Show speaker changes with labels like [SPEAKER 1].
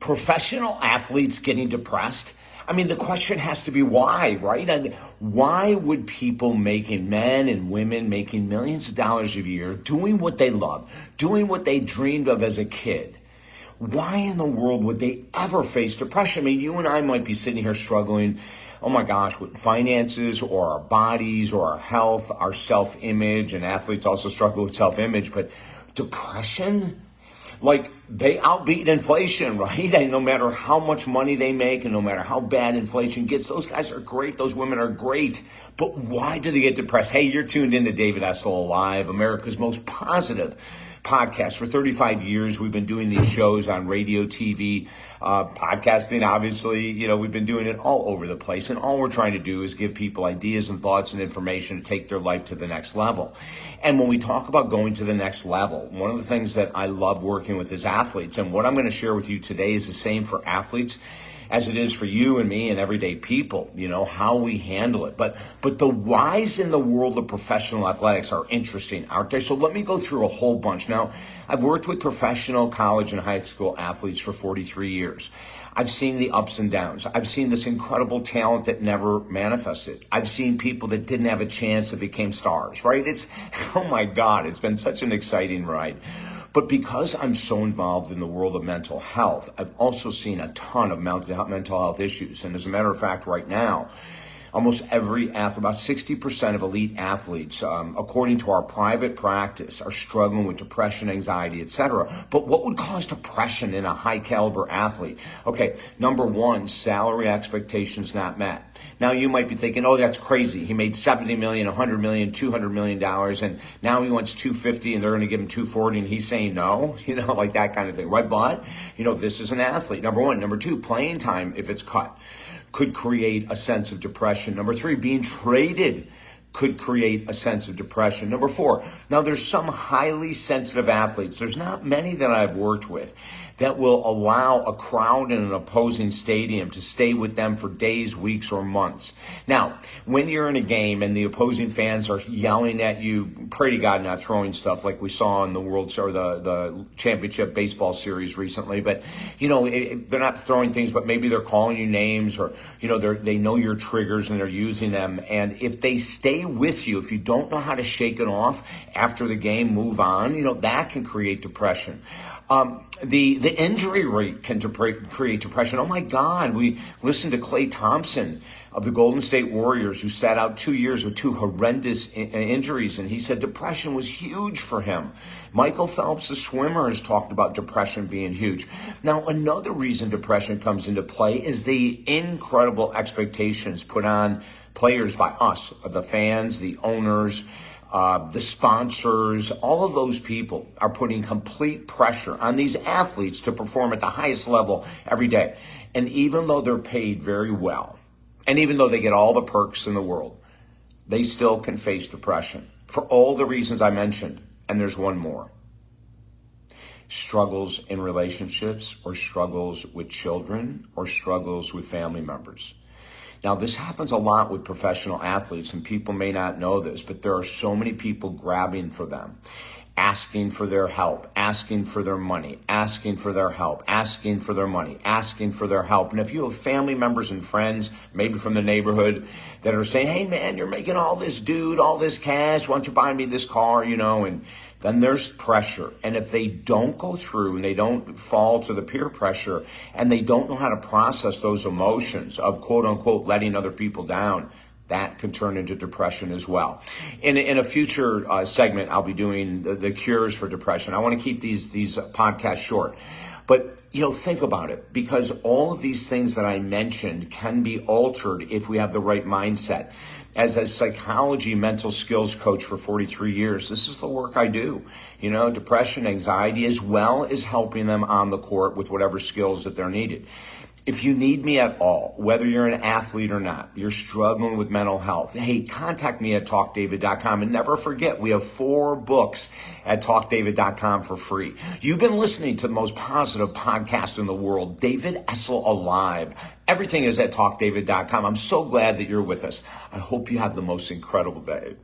[SPEAKER 1] professional athletes getting depressed? I mean, the question has to be why, right? And why would people men and women making millions of dollars a year, doing what they love, doing what they dreamed of as a kid, why in the world would they ever face depression? I mean, you and I might be sitting here struggling, oh my gosh, with finances or our bodies or our health, our self-image, and athletes also struggle with self-image, but depression? Like, they outbeat inflation, right? And no matter how much money they make and no matter how bad inflation gets, those guys are great. Those women are great. But why do they get depressed? Hey, you're tuned into David Essel Alive, America's most positive podcast. For 35 years, we've been doing these shows on radio, TV, podcasting, obviously. You know, we've been doing it all over the place. And all we're trying to do is give people ideas and thoughts and information to take their life to the next level. And when we talk about going to the next level, one of the things that I love working with is athletes. And what I'm going to share with you today is the same for athletes as it is for you and me and everyday people, you know, how we handle it. But the whys in the world of professional athletics are interesting, aren't they? So let me go through a whole bunch. Now, I've worked with professional college and high school athletes for 43 years. I've seen the ups and downs. I've seen this incredible talent that never manifested. I've seen people that didn't have a chance that became stars, right? It's, oh my God, it's been such an exciting ride. But because I'm so involved in the world of mental health, I've also seen a ton of mental health issues. And as a matter of fact, right now, almost every athlete, about 60% of elite athletes, according to our private practice, are struggling with depression, anxiety, etc. But what would cause depression in a high caliber athlete? Okay, number one, salary expectations not met. Now you might be thinking, oh, that's crazy. He made $70 million, $100 million, $200 million, and now he wants $250 and they're going to give him $240 and he's saying no, you know, like that kind of thing, right? But, you know, this is an athlete, number one. Number two, playing time, if it's cut, could create a sense of depression. Number three, being traded could create a sense of depression. Number four, now there's some highly sensitive athletes. There's not many that I've worked with that will allow a crowd in an opposing stadium to stay with them for days, weeks, or months. Now, when you're in a game and the opposing fans are yelling at you, pray to God not throwing stuff like we saw in the the championship baseball series recently, but you know, they're not throwing things, but maybe they're calling you names, or you know, they know your triggers and they're using them. And if they stay with you, if you don't know how to shake it off after the game, move on, you know, that can create depression. The injury rate can create depression. Oh my God, we listened to Klay Thompson of the Golden State Warriors, who sat out 2 years with two horrendous injuries, and he said depression was huge for him. Michael Phelps, the swimmer, has talked about depression being huge. Now, another reason depression comes into play is the incredible expectations put on players by us, the fans, the owners, the sponsors. All of those people are putting complete pressure on these athletes to perform at the highest level every day. And even though they're paid very well, and even though they get all the perks in the world, they still can face depression for all the reasons I mentioned. And there's one more. Struggles in relationships, or struggles with children, or struggles with family members. Now, this happens a lot with professional athletes, and people may not know this, but there are so many people grabbing for them, asking for their help, asking for their money, asking for their help, asking for their money, asking for their help. And if you have family members and friends, maybe from the neighborhood, that are saying, hey man, you're making all this cash, why don't you buy me this car, you know, and then there's pressure. And if they don't go through and they don't fall to the peer pressure and they don't know how to process those emotions of quote unquote letting other people down, that can turn into depression as well. In a future segment, I'll be doing the cures for depression. I want to keep these podcasts short. But, you know, think about it, because all of these things that I mentioned can be altered if we have the right mindset. As a psychology mental skills coach for 43 years, this is the work I do. You know, depression, anxiety, as well as helping them on the court with whatever skills that they're needed. If you need me at all, whether you're an athlete or not, you're struggling with mental health, hey, contact me at talkdavid.com. And never forget, we have 4 books at talkdavid.com for free. You've been listening to the most positive podcast in the world, David Essel Alive. Everything is at talkdavid.com. I'm so glad that you're with us. I hope you have the most incredible day.